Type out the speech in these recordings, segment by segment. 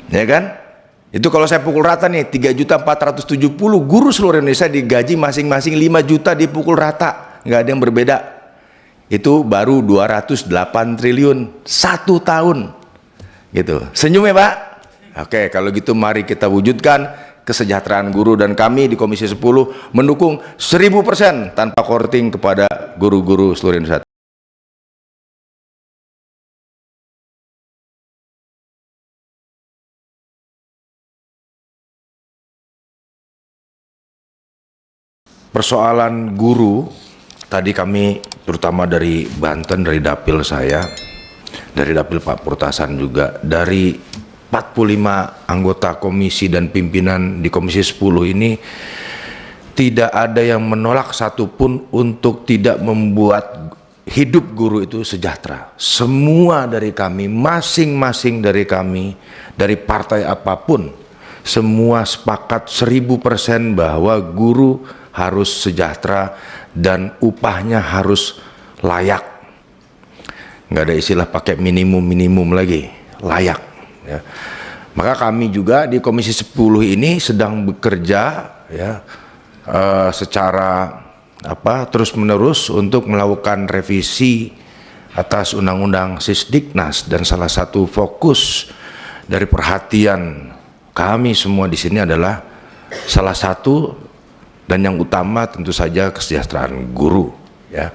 ya kan? Itu kalau saya pukul rata nih, 3.470 guru seluruh Indonesia digaji masing-masing 5 juta dipukul rata, nggak ada yang berbeda. Itu baru 208 triliun 1 tahun, gitu. Senyum ya Pak? Oke, kalau gitu mari kita wujudkan kesejahteraan guru, dan kami di Komisi 10 mendukung 1000% tanpa korting kepada guru-guru seluruh Indonesia. Persoalan guru, tadi kami terutama dari Banten, dari dapil saya, dari dapil Pak Purtasan juga, dari 45 anggota komisi dan pimpinan di Komisi 10 ini, tidak ada yang menolak satupun untuk tidak membuat hidup guru itu sejahtera. Semua dari kami, masing-masing dari kami, dari partai apapun, semua sepakat 1000% bahwa guru harus sejahtera dan upahnya harus layak. Nggak ada istilah pakai minimum lagi, layak ya. Maka kami juga di Komisi 10 ini sedang bekerja ya, secara terus-menerus untuk melakukan revisi atas Undang-Undang Sisdiknas, dan salah satu fokus dari perhatian kami semua di sini adalah salah satu dan yang utama tentu saja kesejahteraan guru ya.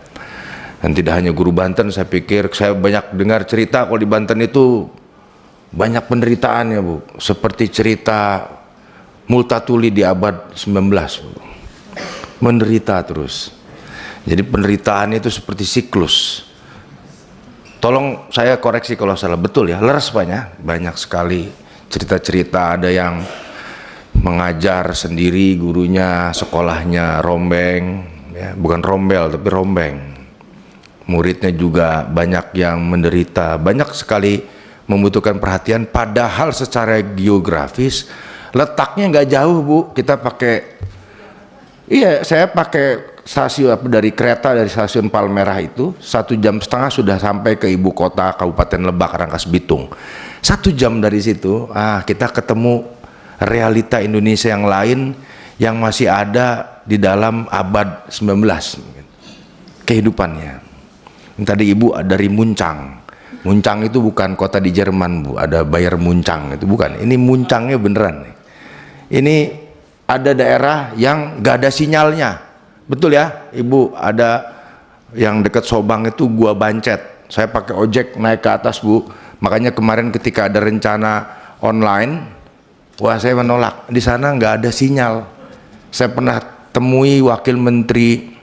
Dan tidak hanya guru Banten, saya pikir saya banyak dengar cerita kalau di Banten itu banyak penderitaan ya Bu, seperti cerita Multatuli di abad 19 Bu. Menderita terus. Jadi penderitaan itu seperti siklus. Tolong saya koreksi kalau salah, betul ya, leres banyak sekali cerita-cerita. Ada yang mengajar sendiri, gurunya sekolahnya rombeng ya, bukan rombel tapi rombeng. Muridnya juga banyak yang menderita, banyak sekali membutuhkan perhatian, padahal secara geografis letaknya nggak jauh Bu. Kita pakai, saya pakai stasiun dari kereta dari stasiun Palmerah itu 1,5 jam sudah sampai ke ibu kota Kabupaten Lebak, Rangkas Bitung. 1 jam dari situ kita ketemu realita Indonesia yang lain yang masih ada di dalam abad 19 kehidupannya. Tadi Ibu dari Muncang. Muncang itu bukan kota di Jerman Bu, ada Bayer Muncang, itu bukan. Ini Muncangnya beneran. Ini ada daerah yang gak ada sinyalnya, betul ya Ibu. Ada yang dekat Sobang itu Gua Bancet, saya pakai ojek naik ke atas Bu. Makanya kemarin ketika ada rencana online, wah saya menolak, di sana nggak ada sinyal. Saya pernah temui Wakil Menteri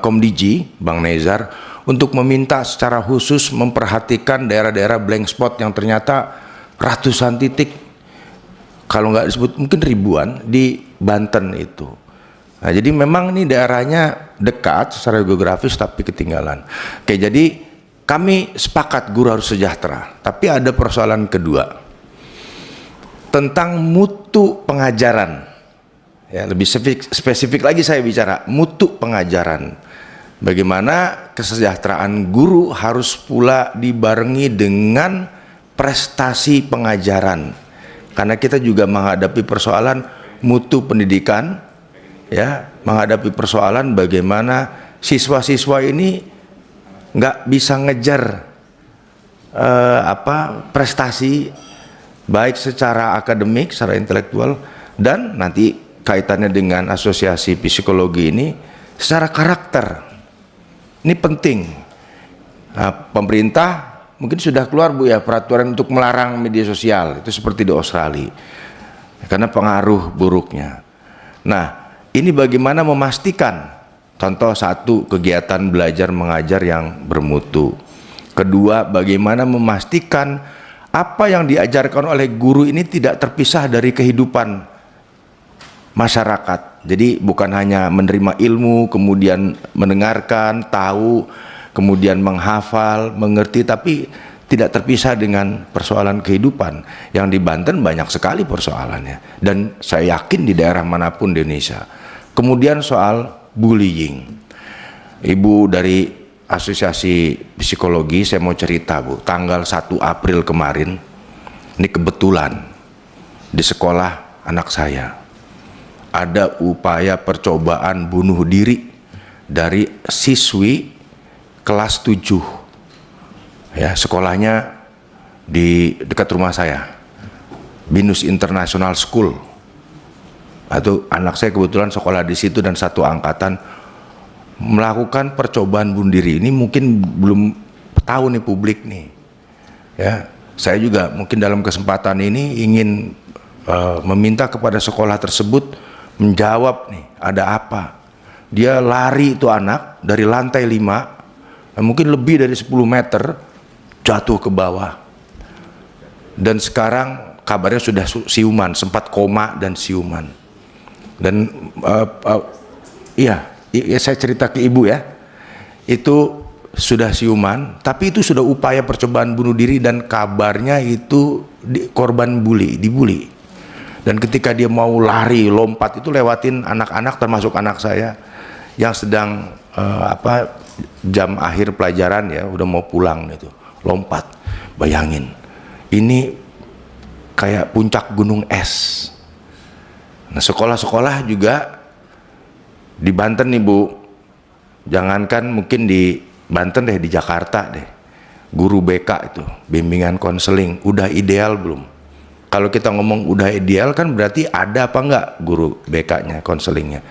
Komdiji Bang Nezar untuk meminta secara khusus memperhatikan daerah-daerah blank spot yang ternyata ratusan titik, kalau nggak disebut mungkin ribuan di Banten itu. Nah, jadi memang ini daerahnya dekat secara geografis tapi ketinggalan. Oke, jadi kami sepakat guru harus sejahtera, tapi ada persoalan kedua tentang mutu pengajaran ya. Lebih spesifik lagi saya bicara mutu pengajaran. Bagaimana kesejahteraan guru harus pula dibarengi dengan prestasi pengajaran, karena kita juga menghadapi persoalan mutu pendidikan ya, menghadapi persoalan bagaimana siswa-siswa ini nggak bisa ngejar prestasi baik secara akademik, secara intelektual, dan nanti kaitannya dengan asosiasi psikologi ini secara karakter. Ini penting. Nah, pemerintah mungkin sudah keluar Bu ya peraturan untuk melarang media sosial, itu seperti di Australia karena pengaruh buruknya. Nah, ini bagaimana memastikan, contoh satu, kegiatan belajar mengajar yang bermutu. Kedua, bagaimana memastikan apa yang diajarkan oleh guru ini tidak terpisah dari kehidupan masyarakat. Jadi bukan hanya menerima ilmu, kemudian mendengarkan, tahu, kemudian menghafal, mengerti, tapi tidak terpisah dengan persoalan kehidupan. Yang di Banten banyak sekali persoalannya, dan saya yakin di daerah manapun di Indonesia. Kemudian soal bullying. Ibu dari Asosiasi Psikologi, saya mau cerita Bu, tanggal 1 April kemarin Ini kebetulan di sekolah anak saya ada upaya percobaan bunuh diri dari siswi kelas 7. Ya, sekolahnya di dekat rumah saya, Binus International School. Atau anak saya kebetulan sekolah di situ dan satu angkatan melakukan percobaan bunuh diri. Ini mungkin belum tahu nih publik nih. Ya, saya juga mungkin dalam kesempatan ini ingin meminta kepada sekolah tersebut menjawab nih, ada apa? Dia lari itu anak dari lantai 5, mungkin lebih dari 10 meter, jatuh ke bawah. Dan sekarang kabarnya sudah siuman, sempat koma dan siuman. Dan iya, saya cerita ke ibu ya, itu sudah siuman, tapi itu sudah upaya percobaan bunuh diri dan kabarnya itu korban dibully. Dan ketika dia mau lari, lompat itu lewatin anak-anak termasuk anak saya yang sedang jam akhir pelajaran ya, udah mau pulang itu, lompat. Bayangin, ini kayak puncak gunung es. Nah, sekolah-sekolah juga di Banten nih Bu, jangankan mungkin di Banten deh, di Jakarta deh, guru BK itu, bimbingan konseling, udah ideal belum? Kalau kita ngomong udah ideal kan berarti ada apa enggak guru BK-nya, konselingnya?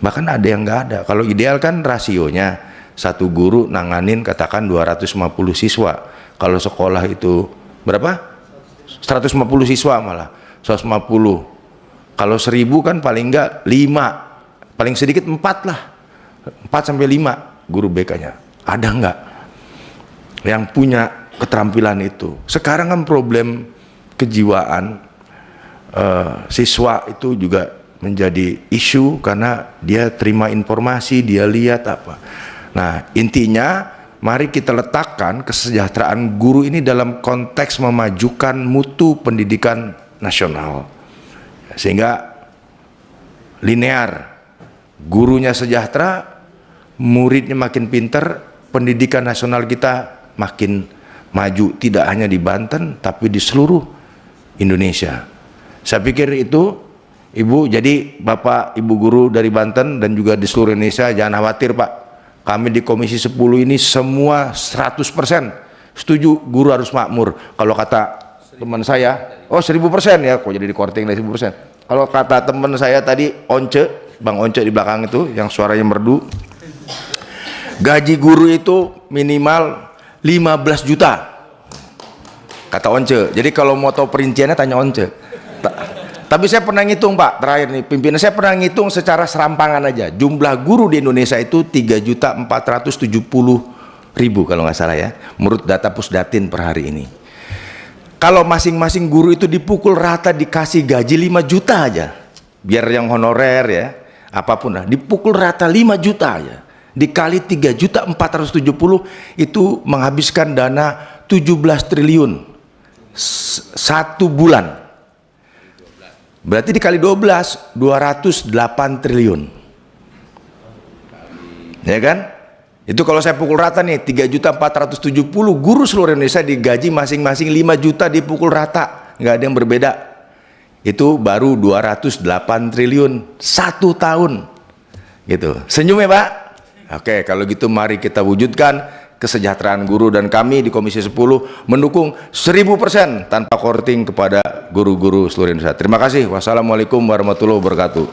Bahkan ada yang enggak ada. Kalau ideal kan rasionya satu guru nanganin katakan 250 siswa. Kalau sekolah itu berapa? 150 siswa malah, 150. Kalau 1000 kan paling enggak 5, paling sedikit 4 lah, 4 sampai 5 guru BK-nya. Ada enggak yang punya keterampilan itu? Sekarang kan problem kejiwaan siswa itu juga menjadi isu karena dia terima informasi, dia lihat apa. Nah, intinya mari kita letakkan kesejahteraan guru ini dalam konteks memajukan mutu pendidikan nasional, sehingga linear, gurunya sejahtera, muridnya makin pinter, pendidikan nasional kita makin maju, tidak hanya di Banten tapi di seluruh Indonesia. Saya pikir itu Ibu, jadi Bapak Ibu guru dari Banten dan juga di seluruh Indonesia jangan khawatir Pak. Kami di Komisi 10 ini semua 100% setuju guru harus makmur. Kalau kata teman saya, oh 1000% ya, kok jadi di korting dari 1000%. Kalau kata teman saya tadi, Once, Bang Once di belakang itu yang suaranya merdu, gaji guru itu minimal 15 juta. Kata Once. Jadi kalau mau tahu perinciannya tanya Once. Tapi saya pernah ngitung Pak, terakhir nih pimpinan saya pernah ngitung secara serampangan aja. Jumlah guru di Indonesia itu 3.470.000 kalau nggak salah ya, menurut data Pusdatin per hari ini. Kalau masing-masing guru itu dipukul rata dikasih gaji 5 juta aja, biar yang honorer ya, apapun lah, dipukul rata 5 juta aja, dikali 3.470.000 itu menghabiskan dana 17 triliun satu bulan. Berarti dikali 12, 208 triliun. Ya kan? Itu kalau saya pukul rata nih, 3.470.000 guru seluruh Indonesia digaji masing-masing 5 juta dipukul rata. Nggak ada yang berbeda. Itu baru 208 triliun satu tahun. Gitu. Senyum ya Pak? Oke, kalau gitu mari kita wujudkan kesejahteraan guru, dan kami di Komisi 10 mendukung 1000% tanpa korting kepada guru-guru seluruh Indonesia. Terima kasih. Wassalamualaikum warahmatullahi wabarakatuh.